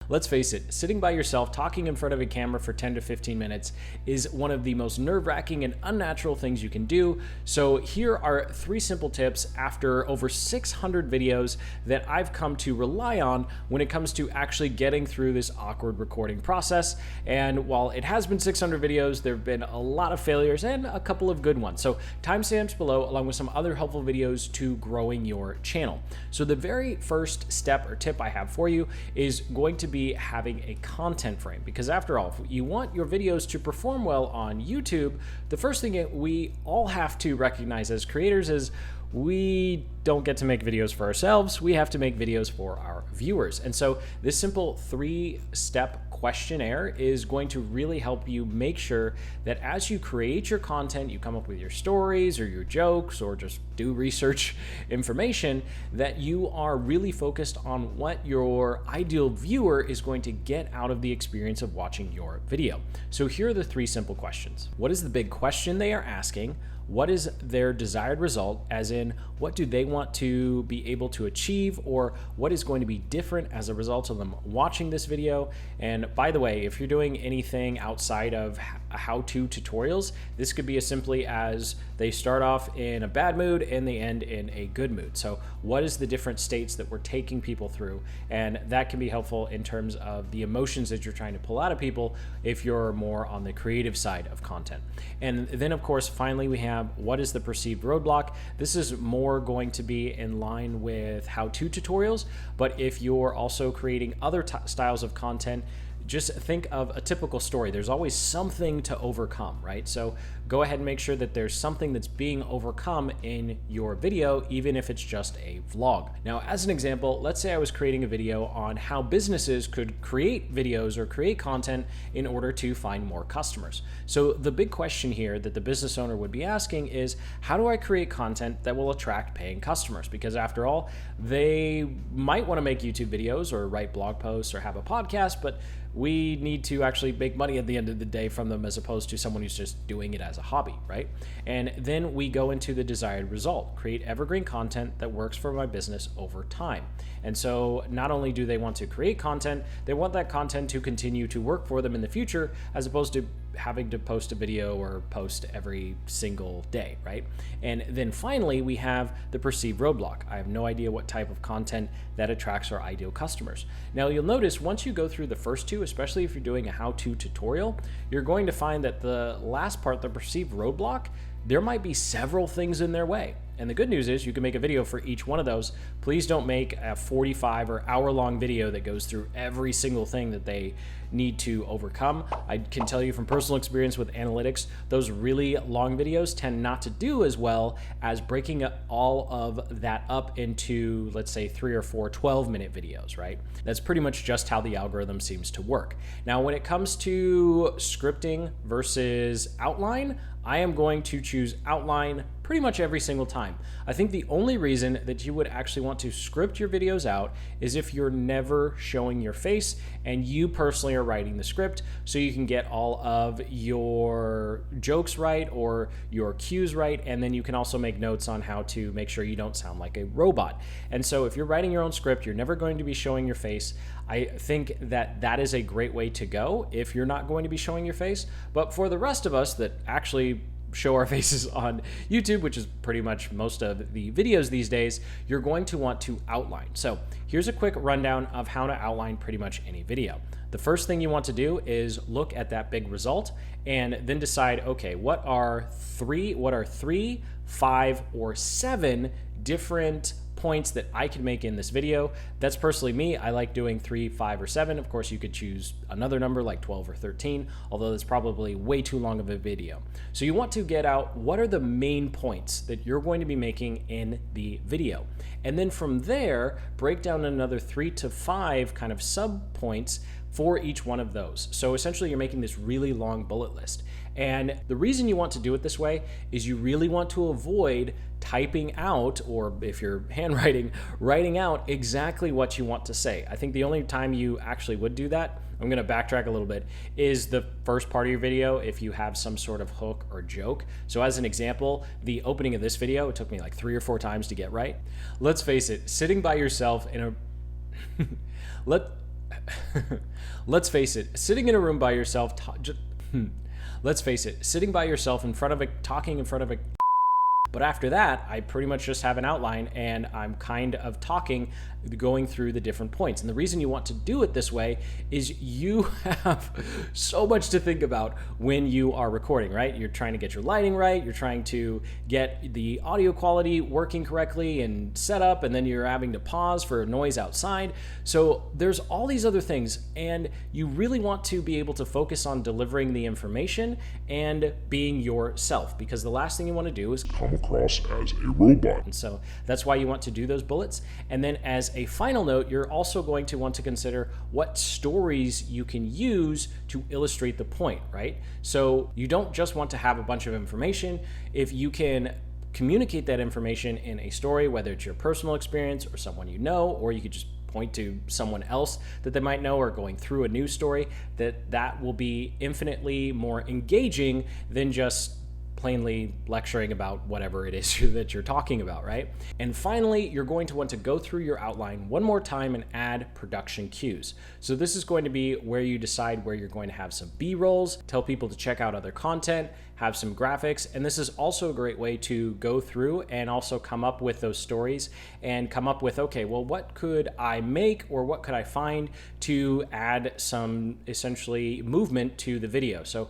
Let's face it, sitting by yourself talking in front of a camera for 10 to 15 minutes is one of the most nerve-wracking and unnatural things you can do. So here are 3 simple tips after over 600 videos that I've come to rely on when it comes to actually getting through this awkward recording process. And while it has been 600 videos, there have been a lot of failures and a couple of good ones. So timestamps below, along with some other helpful videos to growing your channel. So the very first step or tip I have for you is going to be having a content frame, because after all, if you want your videos to perform well on YouTube, the first thing that we all have to recognize as creators is we don't get to make videos for ourselves. We have to make videos for our viewers. And so this simple 3-step questionnaire is going to really help you make sure that as you create your content, you come up with your stories or your jokes or just do research information, that you are really focused on what your ideal viewer is going to get out of the experience of watching your video. So here are the 3 simple questions. What is the big question they are asking? What is their desired result, as in what do they want to be able to achieve, or what is going to be different as a result of them watching this video? And by the way, if you're doing anything outside of how-to tutorials, this could be as simply as they start off in a bad mood and they end in a good mood. So what is the different states that we're taking people through? And that can be helpful in terms of the emotions that you're trying to pull out of people if you're more on the creative side of content. And then of course, finally, we have what is the perceived roadblock. This is more going to be in line with how-to tutorials, but if you're also creating other styles of content, just think of a typical story. There's always something to overcome, right? So go ahead and make sure that there's something that's being overcome in your video, even if it's just a vlog. Now, as an example, let's say I was creating a video on how businesses could create videos or create content in order to find more customers. So the big question here that the business owner would be asking is, how do I create content that will attract paying customers? Because after all, they might want to make YouTube videos or write blog posts or have a podcast, but we need to actually make money at the end of the day from them, as opposed to someone who's just doing it as a hobby, right? And then we go into the desired result: create evergreen content that works for my business over time. And so not only do they want to create content, they want that content to continue to work for them in the future, as opposed to having to post a video or post every single day, right? And then finally, we have the perceived roadblock. I have no idea what type of content that attracts our ideal customers. Now, you'll notice once you go through the first 2, especially if you're doing a how-to tutorial, you're going to find that the last part, the perceived roadblock, there might be several things in their way. And the good news is you can make a video for each one of those. Please don't make a 45 or hour-long video that goes through every single thing that they need to overcome. I can tell you from personal experience with analytics, those really long videos tend not to do as well as breaking all of that up into, let's say, 3 or 4 12-minute videos, right? That's pretty much just how the algorithm seems to work. Now, when it comes to scripting versus outline, I am going to choose outline pretty much every single time. I think the only reason that you would actually want to script your videos out is if you're never showing your face and you personally are writing the script, so you can get all of your jokes right or your cues right, and then you can also make notes on how to make sure you don't sound like a robot. And so if you're writing your own script, you're never going to be showing your face. I think that that is a great way to go if you're not going to be showing your face. But for the rest of us that actually show our faces on YouTube, which is pretty much most of the videos these days, you're going to want to outline. So here's a quick rundown of how to outline pretty much any video. The first thing you want to do is look at that big result and then decide, okay, what are 3, 5, or 7 different points that I can make in this video. That's personally me. I like doing 3, 5, or 7. Of course, you could choose another number like 12 or 13, although that's probably way too long of a video. So you want to get out what are the main points that you're going to be making in the video. And then from there, break down another 3 to 5 kind of sub points for each one of those. So essentially, you're making this really long bullet list. And the reason you want to do it this way is you really want to avoid typing out, or if you're handwriting, writing out exactly what you want to say. I think the only time you actually would do that, I'm going to backtrack a little bit, is the first part of your video if you have some sort of hook or joke. So as an example, the opening of this video, it took me like 3 or 4 times to get right. Let's face it, sitting by yourself in a let's face it, sitting in a room by yourself, let's face it, sitting by yourself in front of a, talking in front of a, but after that, I pretty much just have an outline and I'm kind of talking, going through the different points. And the reason you want to do it this way is you have so much to think about when you are recording, right? You're trying to get your lighting right. You're trying to get the audio quality working correctly and set up, and then you're having to pause for noise outside. So there's all these other things, and you really want to be able to focus on delivering the information and being yourself, because the last thing you want to do is come across as a robot. And so that's why you want to do those bullets. And then as a final note, you're also going to want to consider what stories you can use to illustrate the point, right? So you don't just want to have a bunch of information. If you can communicate that information in a story, whether it's your personal experience or someone you know, or you could just point to someone else that they might know, or going through a news story, that will be infinitely more engaging than just plainly lecturing about whatever it is that you're talking about, right? And finally, you're going to want to go through your outline one more time and add production cues. So this is going to be where you decide where you're going to have some B-rolls, tell people to check out other content, have some graphics, and this is also a great way to go through and also come up with those stories and come up with, okay, well, what could I make or what could I find to add some essentially movement to the video? So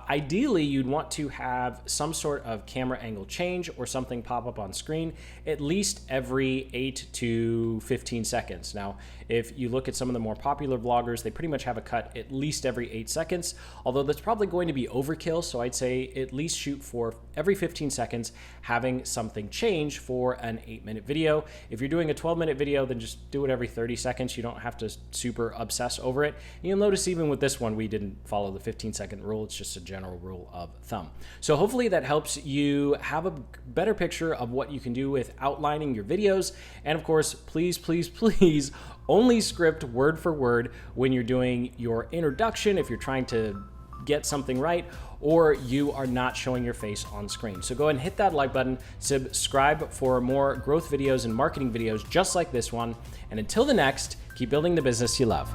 ideally, you'd want to have some sort of camera angle change or something pop up on screen at least every 8 to 15 seconds. Now, if you look at some of the more popular vloggers, they pretty much have a cut at least every 8 seconds, although that's probably going to be overkill. So I'd say at least shoot for every 15 seconds, having something change for an 8-minute video. If you're doing a 12-minute video, then just do it every 30 seconds. You don't have to super obsess over it. And you'll notice even with this one, we didn't follow the 15-second rule. It's just a general rule of thumb. So hopefully that helps you have a better picture of what you can do with outlining your videos. And of course, please, please, please only script word for word when you're doing your introduction, if you're trying to get something right, or you are not showing your face on screen. So go ahead and hit that like button, subscribe for more growth videos and marketing videos just like this one. And until the next, keep building the business you love.